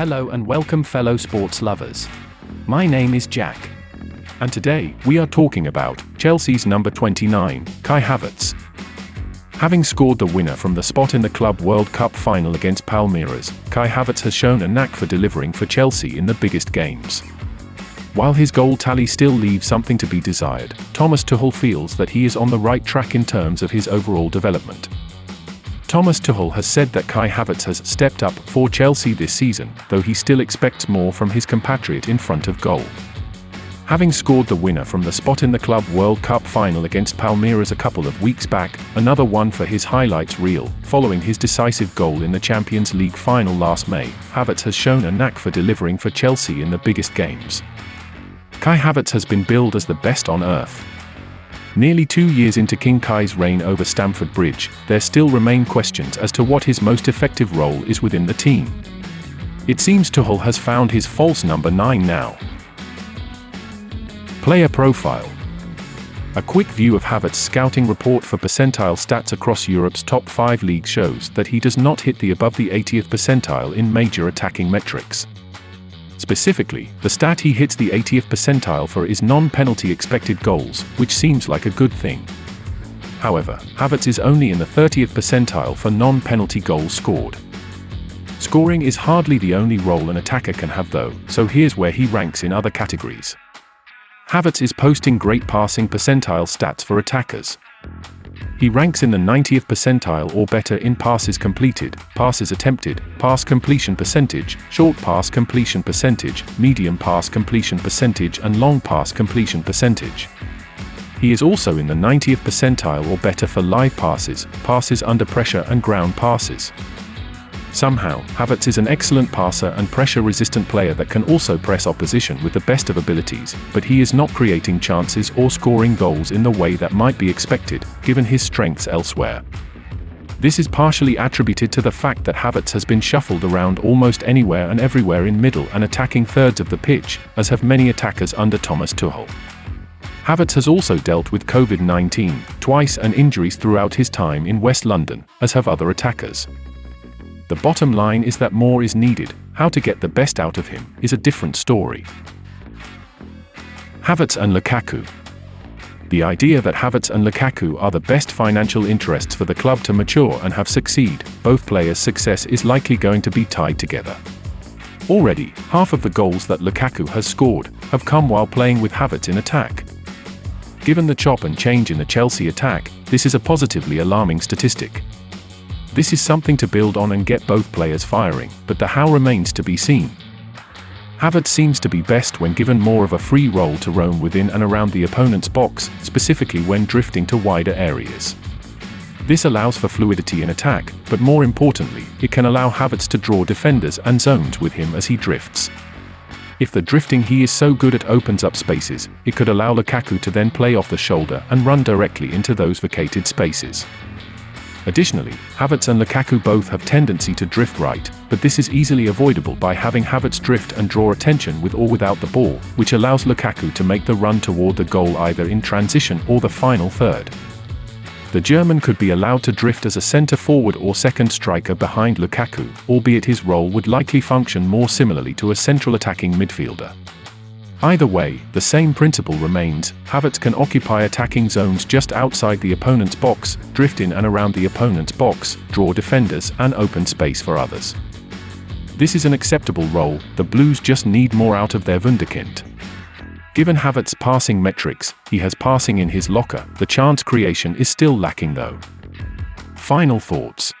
Hello and welcome fellow sports lovers. My name is Jack. And today, we are talking about Chelsea's number 29, Kai Havertz. Having scored the winner from the spot in the Club World Cup final against Palmeiras, Kai Havertz has shown a knack for delivering for Chelsea in the biggest games. While his goal tally still leaves something to be desired, Thomas Tuchel feels that he is on the right track in terms of his overall development. Thomas Tuchel has said that Kai Havertz has stepped up for Chelsea this season, though he still expects more from his compatriot in front of goal. Having scored the winner from the spot in the Club World Cup final against Palmeiras a couple of weeks back, another one for his highlights reel, following his decisive goal in the Champions League final last May, Havertz has shown a knack for delivering for Chelsea in the biggest games. Kai Havertz has been billed as the best on earth. Nearly 2 years into King Kai's reign over Stamford Bridge, there still remain questions as to what his most effective role is within the team. It seems Tuchel has found his false number 9 now. Player profile. A quick view of Havertz's scouting report for percentile stats across Europe's top 5 leagues shows that he does not hit the above the 80th percentile in major attacking metrics. Specifically, the stat he hits the 80th percentile for is non-penalty expected goals, which seems like a good thing. However, Havertz is only in the 30th percentile for non-penalty goals scored. Scoring is hardly the only role an attacker can have though, so here's where he ranks in other categories. Havertz is posting great passing percentile stats for attackers. He ranks in the 90th percentile or better in passes completed, passes attempted, pass completion percentage, short pass completion percentage, medium pass completion percentage and long pass completion percentage. He is also in the 90th percentile or better for live passes, passes under pressure and ground passes. Somehow, Havertz is an excellent passer and pressure-resistant player that can also press opposition with the best of abilities, but he is not creating chances or scoring goals in the way that might be expected, given his strengths elsewhere. This is partially attributed to the fact that Havertz has been shuffled around almost anywhere and everywhere in middle and attacking thirds of the pitch, as have many attackers under Thomas Tuchel. Havertz has also dealt with COVID-19 twice and injuries throughout his time in West London, as have other attackers. The bottom line is that more is needed. How to get the best out of him is a different story. Havertz and Lukaku. The idea that Havertz and Lukaku are the best financial interests for the club to mature and have succeed, both players' success is likely going to be tied together. Already, half of the goals that Lukaku has scored have come while playing with Havertz in attack. Given the chop and change in the Chelsea attack, this is a positively alarming statistic. This is something to build on and get both players firing, but the how remains to be seen. Havertz seems to be best when given more of a free role to roam within and around the opponent's box, specifically when drifting to wider areas. This allows for fluidity in attack, but more importantly, it can allow Havertz to draw defenders and zones with him as he drifts. If the drifting he is so good at opens up spaces, it could allow Lukaku to then play off the shoulder and run directly into those vacated spaces. Additionally, Havertz and Lukaku both have tendency to drift right, but this is easily avoidable by having Havertz drift and draw attention with or without the ball, which allows Lukaku to make the run toward the goal either in transition or the final third. The German could be allowed to drift as a centre-forward or second striker behind Lukaku, albeit his role would likely function more similarly to a central attacking midfielder. Either way, the same principle remains. Havertz can occupy attacking zones just outside the opponent's box, drift in and around the opponent's box, draw defenders, and open space for others. This is an acceptable role. The Blues just need more out of their wunderkind. Given Havertz's passing metrics, he has passing in his locker. The chance creation is still lacking though. Final thoughts.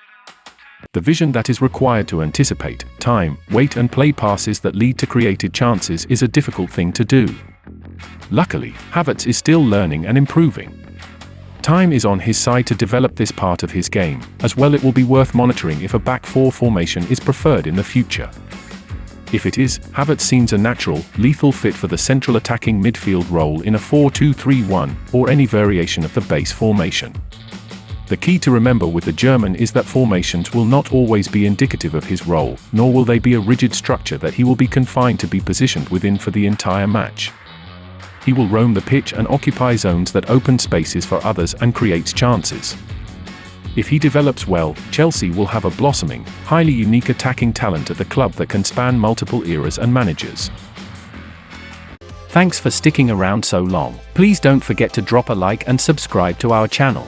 The vision that is required to anticipate, time, wait and play passes that lead to created chances is a difficult thing to do. Luckily, Havertz is still learning and improving. Time is on his side to develop this part of his game. As well, it will be worth monitoring if a back four formation is preferred in the future. If it is, Havertz seems a natural, lethal fit for the central attacking midfield role in a 4-2-3-1 or any variation of the base formation. The key to remember with the German is that formations will not always be indicative of his role, nor will they be a rigid structure that he will be confined to be positioned within for the entire match. He will roam the pitch and occupy zones that open spaces for others and creates chances. If he develops well, Chelsea will have a blossoming, highly unique attacking talent at the club that can span multiple eras and managers. Thanks for sticking around so long. Please don't forget to drop a like and subscribe to our channel.